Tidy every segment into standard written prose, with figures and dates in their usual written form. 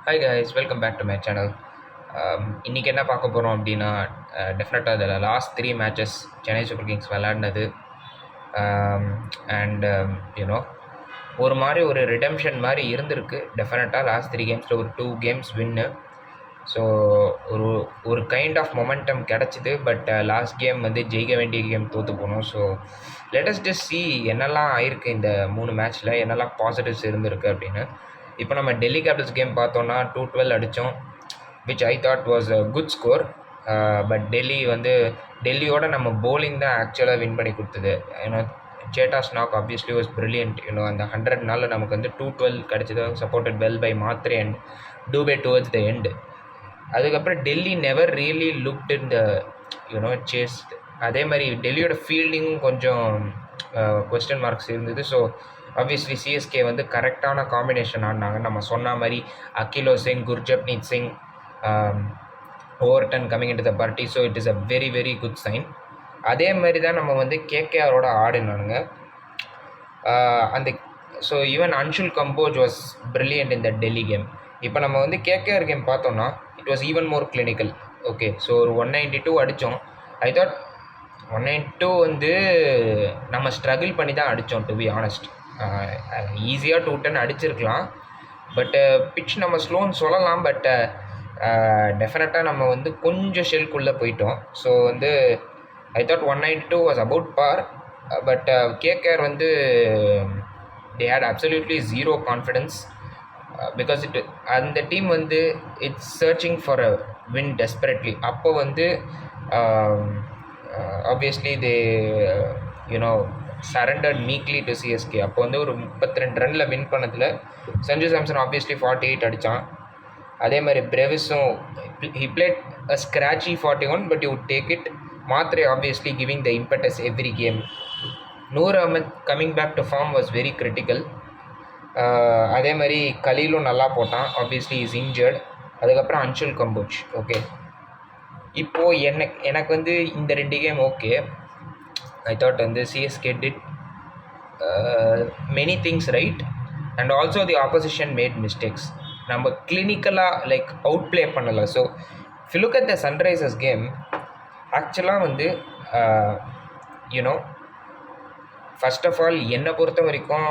Hi guys, welcome back to my channel. இன்றைக்கி என்ன பார்க்க போகிறோம் அப்படின்னா, டெஃபினட்டாக அதில் last 3 matches Chennai Super Kings விளையாடினது. அண்ட் யூனோ ஒரு மாதிரி ஒரு ரிடெம்ஷன் மாதிரி இருந்திருக்கு. டெஃபினட்டாக லாஸ்ட் 3 கேம்ஸில் ஒரு 2 கேம்ஸ் வின்னு. ஸோ ஒரு ஒரு கைண்ட் ஆஃப் மொமெண்டம் கிடச்சிது. பட் லாஸ்ட் கேம் வந்து ஜெயிக்க வேண்டிய கேம் தோற்று போனோம். ஸோ லெட்டஸ் ஜஸ்ட் சி என்னெல்லாம் ஆயிருக்கு இந்த 3 மேட்ச்சில், என்னெல்லாம் பாசிட்டிவ்ஸ் இருந்திருக்கு அப்படின்னு. இப்போ நம்ம டெல்லி கேபிட்டல்ஸ் கேம் பார்த்தோன்னா 212 அடித்தோம், which I thought was a good score. But டெல்லியோட நம்ம போலிங் தான் ஆக்சுவலாக வின் பண்ணி கொடுத்தது. ஏன்னா சேட்டா ஸ்நாக் ஆப்வியஸ்லி வாஸ் பிரில்லியன்ட். அந்த 100 நமக்கு வந்து 212 கிடச்சிது, supported well by Mhatre and Dube towards the end. அதுக்கப்புறம் Delhi never really looked in the chase. அதே மாதிரி டெல்லியோட ஃபீல்டிங்கும் கொஞ்சம் கொஸ்டின் மார்க்ஸ் இருந்தது. ஸோ ஆப்வியஸ்லி சிஎஸ்கே வந்து கரெக்டான காம்பினேஷன் ஆடினாங்க. நம்ம சொன்ன மாதிரி அகிலோ Singh, Gurjapneet Singh, Overton coming in to the party. So it is a very very good sign. அதே மாதிரி தான் நம்ம வந்து கேகேஆரோட ஆடினானுங்க. அந்த so even Anshul Kamboj was brilliant in the Delhi game. இப்போ நம்ம வந்து கேகேஆர் கேம் பார்த்தோன்னா it was even more clinical. Okay, so ஒரு 192 அடித்தோம். ஐ தாட் 192 வந்து நம்ம ஸ்ட்ரகிள் பண்ணி தான் அடித்தோம். டு பி ஆனஸ்ட், ஈஸியாக 210 அடிச்சிருக்கலாம். பட் பிட்ச் நம்ம ஸ்லோன்னு சொல்லலாம். பட் டெஃபினட்டாக நம்ம வந்து கொஞ்சம் ஷெல்குள்ளே போயிட்டோம். ஸோ வந்து I thought 192 was about par. But KKR வந்து they had absolutely zero confidence. Because அந்த டீம் வந்து it's searching for a win desperately. அப்போ வந்து obviously they surrendered meekly to CSK. அப்போ வந்து ஒரு 32 ரனில் வின் பண்ணதில் சஞ்சு சாம்சன் ஆப்வியஸ்லி 48 அடித்தான். அதே மாதிரி பிரெவிஸும் he played a scratchy 41, but you take it. Mhatre obviously giving the impetus every game. Noor Ahmad coming back to form was very critical. அதே மாதிரி கலீலும் நல்லா போட்டான். Obviously is injured. அதுக்கப்புறம் அன்ஷுல் கம்போஜ். ஓகே, இப்போது எனக்கு வந்து இந்த 2 கேம் ஓகே. ஐ தாட் வந்து CSK did many things right and also the opposition made mistakes. நம்ம கிளினிக்கலாக லைக் அவுட் ப்ளே பண்ணலை. So if you look at the Sunrisers game, ஆக்சுவலாக வந்து ஃபர்ஸ்ட் ஆஃப் ஆல் என்னை பொறுத்த வரைக்கும்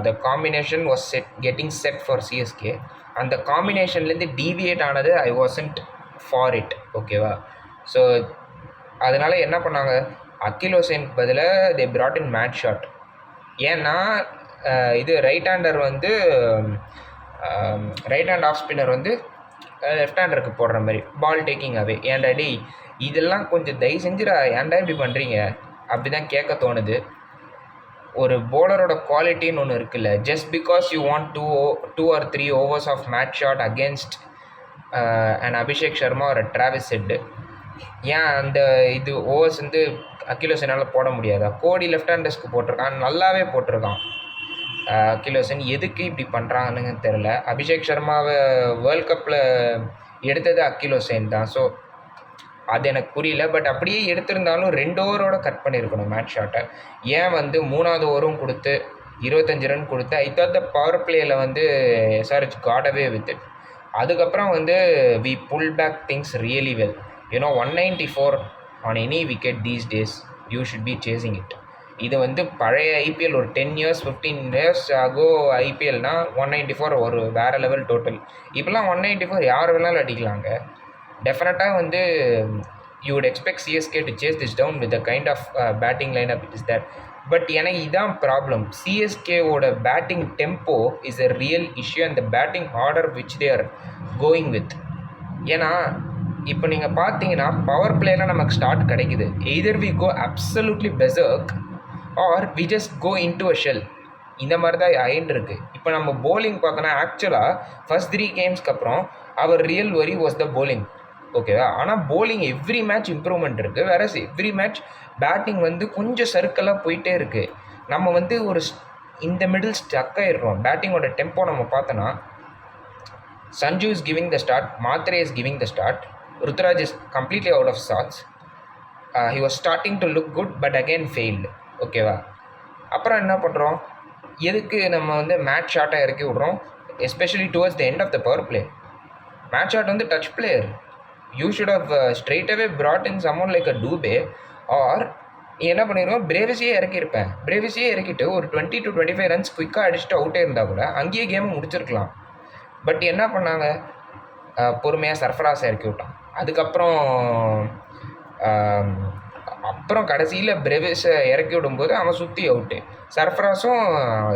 the combination was getting set for CSK. அந்த காம்பினேஷன்லேருந்து deviate ஆனது ஐ வாசன்ட் ஃபார் இட். ஓகேவா? ஸோ அதனால் என்ன பண்ணாங்க, அகில் ஹுசேனுக்கு பதிலாக they brought in mat shot. ஏன்னா இது ரைட் ஹேண்டர் வந்து ரைட் ஹேண்ட் ஆஃப் ஸ்பின்னர் வந்து லெஃப்ட் ஹேண்டருக்கு போடுற மாதிரி பால் டேக்கிங் அவே. ஏன்டா டி இதெல்லாம் கொஞ்சம் தயவு செஞ்சுடா, ஏன்டா இப்படி பண்ணுறீங்க அப்படி தான் கேட்க தோணுது. ஒரு போலரோட குவாலிட்டின்னு ஒன்று இருக்குல்ல. Just because you want 2 or 3 overs of match shot against and Abhishek Sharma ஒரு டிராவிஸ் ஹெட்டு, ஏன் அந்த இது ஓவர்ஸ் வந்து அகில் ஹுசேனால் போட முடியாதா? கோடி லெஃப்ட் ஹேண்டர்ஸ்க்கு போட்டிருக்கான், நல்லாவே போட்டிருக்கான். அகில் ஹுசேன் எதுக்கு இப்படி பண்ணுறாங்கன்னு தெரில. அபிஷேக் சர்மாவை வேர்ல்ட் கப்பில் எடுத்தது அகில் ஹுசேன் தான். ஸோ அது எனக்கு புரியல. பட் அப்படியே எடுத்திருந்தாலும் 2 ஓவரோட கட் பண்ணியிருக்கணும் மேட்ச் ஷாட்டை. ஏன் வந்து 3வது ஓவரும் கொடுத்து 25 ரன் கொடுத்து ஐ தாட் த பவர் பிளேயில் வந்து SRH got away with it. அதுக்கப்புறம் வந்து we pull back things really well. 194 on any wicket these days you should be chasing it. இது வந்து பழைய ஐபிஎல் ஒரு 10 years 15 years ஆகோ ஐபிஎல்னா 194 ஒரு வேறு லெவல் டோட்டல். இப்போலாம் 194 யார் வேணாலும் அடிக்கலாங்க. டெஃபினட்டாக வந்து you would expect CSK to chase this down with the kind of batting line up it is there. But எனக்கு இதான் ப்ராப்ளம். சிஎஸ்கேவோட batting tempo is a real issue and the batting order which they are going with. ஏன்னா இப்போ நீங்கள் பார்த்தீங்கன்னா power பிளேயில் நமக்கு start கிடைக்குது. Either we go absolutely berserk or we just go in to a shell. இந்த மாதிரி தான் ஆயின்னு. இப்போ நம்ம போலிங் பார்க்கணும். ஆக்சுவலாக ஃபர்ஸ்ட் 3 கேம்ஸ்க்கு அப்புறம் our real worry was the bowling. ஓகேவா? ஆனால் போலிங் எவ்ரி மேட்ச் இம்ப்ரூவ்மெண்ட் இருக்குது. வேற எவ்ரி மேட்ச் பேட்டிங் வந்து கொஞ்சம் சர்க்கிளாக போயிட்டே இருக்குது. நம்ம வந்து ஒரு இந்த மிடில் ஸ்டக் ஆகிடுறோம். பேட்டிங்கோட டெம்போ நம்ம பார்த்தோன்னா Sanju is giving the start, Mhatre is giving the start, Ruturaj is completely out of sorts. He was starting to look good but again failed. ஓகேவா? அப்புறம் என்ன பண்ணுறோம், எதுக்கு நம்ம வந்து மேட்ச் ஷார்ட்டாக இறக்கி விட்றோம், especially towards the end of the power play. Match ஆட் வந்து touch player. You should have straight away brought in someone like a Dube or நீ என்ன பண்ணிடுவோம், பிரேவிஸையே இறக்கியிருப்பேன். பிரேவிஸையே இறக்கிட்டு ஒரு 20 to 25 ரன்ஸ் குயிக்காக அடிச்சுட்டு அவுட்டே இருந்தால் கூட அங்கேயே கேமை முடிச்சிருக்கலாம். பட் என்ன பண்ணாங்க, பொறுமையாக சர்ஃபராஸை இறக்கி விட்டான். அதுக்கப்புறம் அப்புறம் கடைசியில் பிரேவிஸை இறக்கி விடும்போது அவன் சுற்றி அவுட்டு. சர்ஃபராஸும்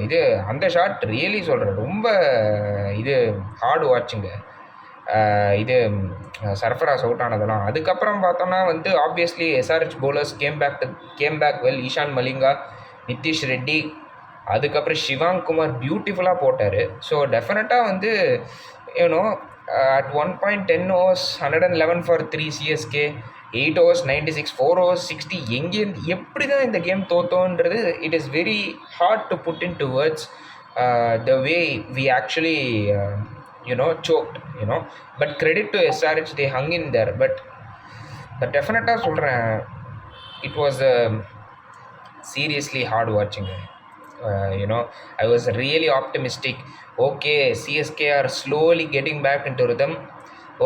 இது அந்த ஷாட் ரியலி சொல்கிறேன் ரொம்ப இது ஹார்டு வாட்சிங்க. இது சர்ஃபராஸ் அவுட் ஆனதெல்லாம். அதுக்கப்புறம் பார்த்தோம்னா வந்து obviously SRH bowlers came back well. Eshan Malinga, Nitish Reddy, அதுக்கப்புறம் ஷிவாங் குமார் பியூட்டிஃபுல்லாக போட்டார். ஸோ டெஃபினட்டாக வந்து you know at 1.10 overs 111 for 3 CSK, 8 overs 96, 4 overs 60. எங்கேருந்து எப்படி தான் இந்த கேம் தோத்தோன்றது it is very hard to put in to words the way we actually choked, but credit to SRH, they hung in there. But definitely சொல்கிறேன், it was seriously hard watching. I was really optimistic. Okay, CSK are slowly getting back into rhythm.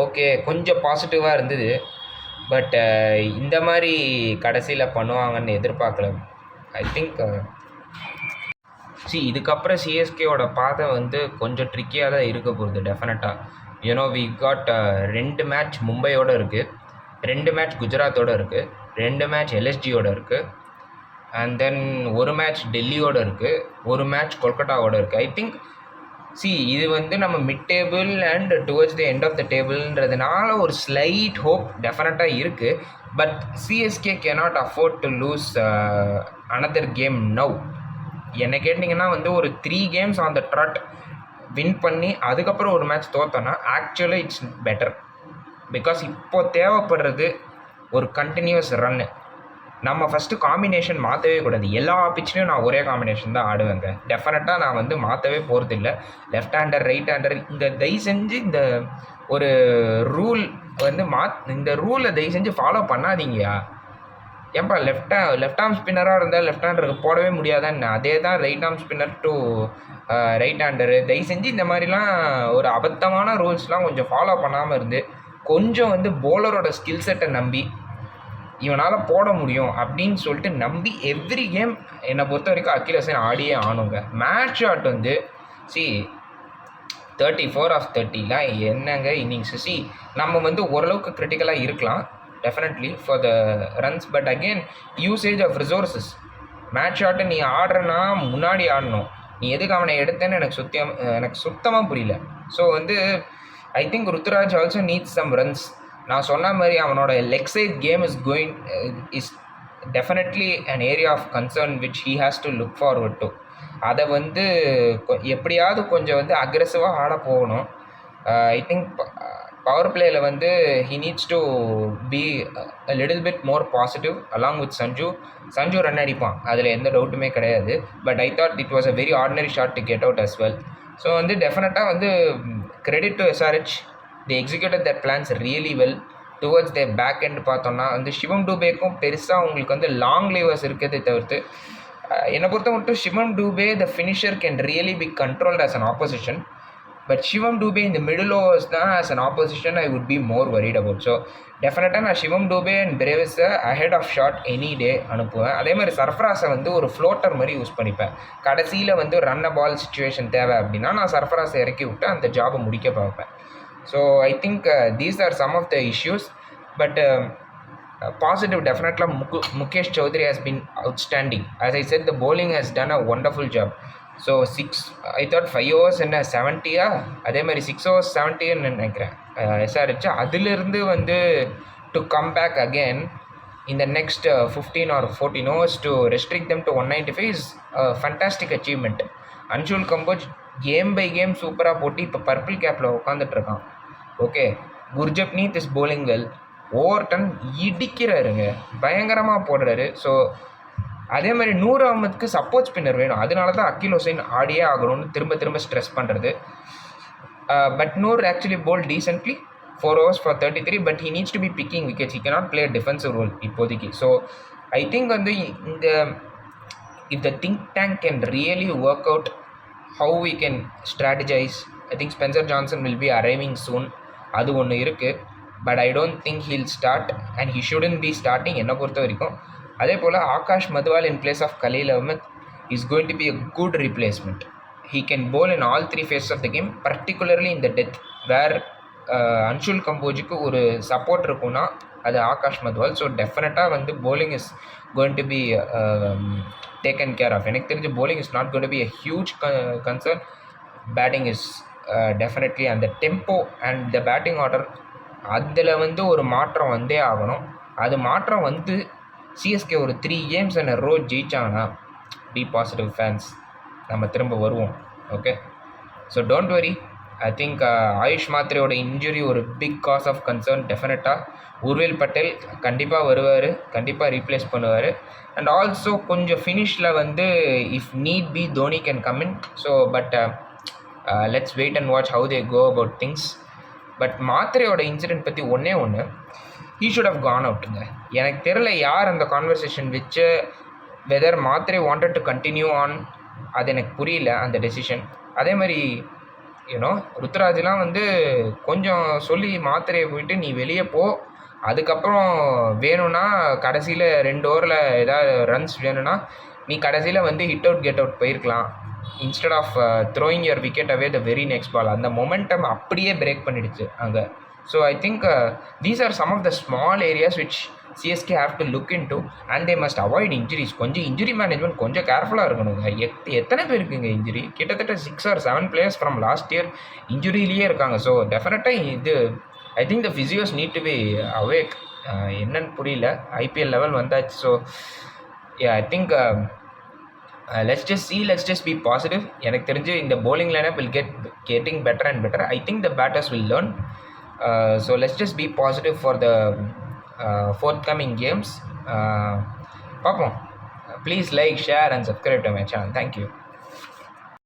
Okay, கொஞ்சம் பாசிட்டிவாக இருந்தது. But இந்த மாதிரி கடைசியில் பண்ணுவாங்கன்னு எதிர்பார்க்கல. I think இதுக்கப்புறம் சிஎஸ்கேவோட பாதை வந்து கொஞ்சம் ட்ரிக்கியாக தான் இருக்க போகுது டெஃபினட்டாக. வி காட் 2 மேட்ச் மும்பையோடு இருக்குது, 2 மேட்ச் குஜராத்தோடு இருக்குது, 2 மேட்ச் எல்எஸ்ஜியோடு இருக்குது, அண்ட் தென் 1 மேட்ச் டெல்லியோடு இருக்குது, 1 மேட்ச் கொல்கட்டாவோடு இருக்குது. ஐ திங்க் இது வந்து நம்ம mid table and towards the end of the டேபிள்ன்றதுனால ஒரு ஸ்லைட் ஹோப் டெஃபினட்டாக இருக்குது. But CSK cannot afford to lose another game now. என்னை கேட்டிங்கன்னா வந்து ஒரு 3 games on the trot win பண்ணி அதுக்கப்புறம் ஒரு மேட்ச் தோத்தோன்னா ஆக்சுவலாக இட்ஸ் பெட்டர். பிகாஸ் இப்போது தேவைப்படுறது ஒரு கண்டினியூஸ் ரன்னு. நம்ம ஃபஸ்ட்டு காம்பினேஷன் மாற்றவே கூடாது. எல்லா பிட்ச்லேயும் நான் ஒரே காம்பினேஷன் தான் ஆடுவேங்க. டெஃபினட்டாக நான் வந்து மாற்றவே போகிறதில்ல. லெஃப்ட் ஹேண்டர் ரைட் ஹேண்டர் இந்த தயவு செஞ்சு இந்த ஒரு ரூல் வந்து இந்த ரூலை தயவு செஞ்சு ஃபாலோ பண்ணாதீங்கயா. ஏன்பா லெஃப்ட் ஆர்ம் ஸ்பின்னராக இருந்தால் லெஃப்ட் ஹேண்டருக்கு போடவே முடியாதான்னு, அதே தான் right arm spinner to right hander. தயவு செஞ்சு இந்த மாதிரிலாம் ஒரு அபத்தமான ரூல்ஸ்லாம் கொஞ்சம் ஃபாலோ பண்ணாமல் இருந்து கொஞ்சம் வந்து போலரோட ஸ்கில் செட்டை நம்பி இவனால் போட முடியும் அப்படின்னு சொல்லிட்டு நம்பி எவ்ரி கேம் என்னை பொறுத்த வரைக்கும் அகில் ஹசன் ஆடியே ஆனுங்க. மேட்ச் ஆட் வந்து 34 of 30லாம் என்னங்க இன்னிங்ஸ். நம்ம வந்து ஓரளவுக்கு கிரிட்டிக்கலாக இருக்கலாம் definitely for the runs. But again usage of resources. Match ஆட்டை நீ ஆடுறனா முன்னாடி ஆடணும். நீ எதுக்கு அவனை எடுத்தேன்னு எனக்கு சுத்தமாக புரியல. ஸோ வந்து I think Ruturaj also needs some runs. நான் சொன்ன மாதிரி அவனோட leg side game is definitely an area of concern which he has to look forward to. அதை வந்து எப்படியாவது கொஞ்சம் வந்து அக்ரெசிவாக ஆட போகணும். ஐ திங்க் பவர் பிளேயில் வந்து he needs to be a little bit more positive along with Sanju run அடிப்பான், அதில் எந்த டவுட்டுமே கிடையாது. But I thought it was a very ordinary shot to get out as well. So வந்து டெஃபினட்டாக வந்து credit to SRH, they executed that plans really well. Towards the back end பார்த்தோம்னா வந்து சிவம் டூபேக்கும் பெருசாக உங்களுக்கு வந்து லாங் லேவர்ஸ் இருக்கிறதை தவிர்த்து என்னை பொறுத்த மட்டும் Shivam Dube the finisher can really be controlled as an opposition. But Shivam Dube இந்த மிடில் ஓவர்ஸ் தான் as an opposition I would be more worried about. So டெஃபினட்டாக நான் சிவம் டூபே அண்ட் பிரேவிஸை ahead of shot any day அனுப்புவேன். அதே மாதிரி சர்ஃபராஸை வந்து ஒரு ஃப்ளோட்டர் மாதிரி யூஸ் பண்ணிப்பேன். கடைசியில் வந்து ரன் பால் சுச்சுவேஷன் தேவை அப்படின்னா நான் சர்ஃபராஸை இறக்கி விட்டு அந்த ஜாபை முடிக்க பார்ப்பேன். So I think these are some of the issues. But positive definitely Mukesh Choudhary has been outstanding. As I said, the bowling has done a wonderful job. So 6 I thought 5 overs and 70 அதே மாதிரி 6 overs 70 நினைக்கிறேன் SRH. அதிலிருந்து வந்து to come back again in the next 15 or 14 overs to restrict them to 195 is a fantastic achievement. Anshul Kamboj game by game சூப்பராக போட்டு இப்போ purple கேப்பில் உட்காந்துட்ருக்கான். Okay, Gurjapneet is bowling well. Overton இடிக்கிறாருங்க, பயங்கரமாக போடுறாரு. ஸோ அதே மாதிரி நூர் அகமதுக்கு சப்போர்ட் ஸ்பின்னர் வேணும். அதனால தான் அகில் ஹுசைன் ஆடியே ஆகணும்னு திரும்ப ஸ்ட்ரெஸ் பண்ணுறது. But Noor actually bowled decently 4 overs for 33, but he needs to be picking wickets. He cannot play defensive role இப்போதைக்கு. ஸோ ஐ திங்க் வந்து இந்த if the think tank can really work out how we can strategize, I think Spencer Johnson will be arriving soon. அது ஒன்று இருக்குது. But I don't think he'll start and he shouldn't be starting என்னை பொறுத்த வரைக்கும். அதே போல் Akash Madhwal in place of Khaleel Ahmed is going to be a good replacement. He can bowl in all three phases of the game, particularly in the death where Anshul கம்போஜுக்கு ஒரு support இருக்குன்னா அது Akash மதுவால். So டெஃபினட்டாக வந்து bowling is going to be taken care of. எனக்கு தெரிஞ்ச bowling is not going to be a huge concern. Batting is definitely அந்த tempo and the batting order அதில் வந்து ஒரு மாற்றம் வந்தே ஆகணும். அது மாற்றம் வந்து சிஎஸ்கே ஒரு 3 games அண்ட் ரோ ஜெயிச்சாங்கன்னா பி பாசிட்டிவ் ஃபேன்ஸ் நம்ம திரும்ப வருவோம். Okay, so don't worry. I think Ayush மாத்ரேயோட இன்ஜுரி ஒரு பிக் காஸ் ஆஃப் கன்சர்ன். டெஃபினட்டாக உர்வில் பட்டேல் கண்டிப்பாக வருவார், கண்டிப்பாக ரீப்ளேஸ் பண்ணுவார். அண்ட் ஆல்சோ கொஞ்சம் ஃபினிஷில் வந்து if need be Dhoni can come in. So but let's wait and watch how they go about things. But மாத்ரேயோட இன்சிடென்ட் பற்றி ஒன்று ஹீ ஷுட் ஹவ் கான் அவுட்டுங்க. எனக்கு தெரியல யார் அந்த கான்வர்சேஷன் வச்சு whether Mhatre wanted to continue on, அது எனக்கு புரியல அந்த டெசிஷன். அதே மாதிரி யூனோ ருத்ராஜ்லாம் வந்து கொஞ்சம் சொல்லி மாத்திரையை போயிட்டு நீ வெளியே போ, அதுக்கப்புறம் வேணும்னா கடைசியில் 2 ஓவரில் ஏதாவது ரன்ஸ் வேணும்னா நீ கடைசியில் வந்து ஹிட் அவுட் கெட் அவுட் போயிருக்கலாம் instead of throwing your wicket away the very next ball. அந்த மொமெண்டம் அப்படியே பிரேக் பண்ணிடுச்சு அங்கே. So I think these are some of the small areas which CSK have to look in to and they must avoid injuries. கொஞ்சம் injury management கொஞ்சம் கேர்ஃபுல்லாக இருக்கணுங்க. எத்தனை பேருக்குங்க injury? கிட்டத்தட்ட 6 or 7 players from last year இன்ஜுரியிலேயே இருக்காங்க. ஸோ டெஃபினட்டாக இது I think the physios need to be awake. என்னன்னு புரியல, ஐபிஎல் லெவல் வந்தாச்சு. So I think let's just be positive. எனக்கு தெரிஞ்சு இந்த bowling lineup will getting better and better. I think the batters will learn. So let's just be positive for the forthcoming games. பார்ப்போம். Please like, share and subscribe to my channel. Thank you.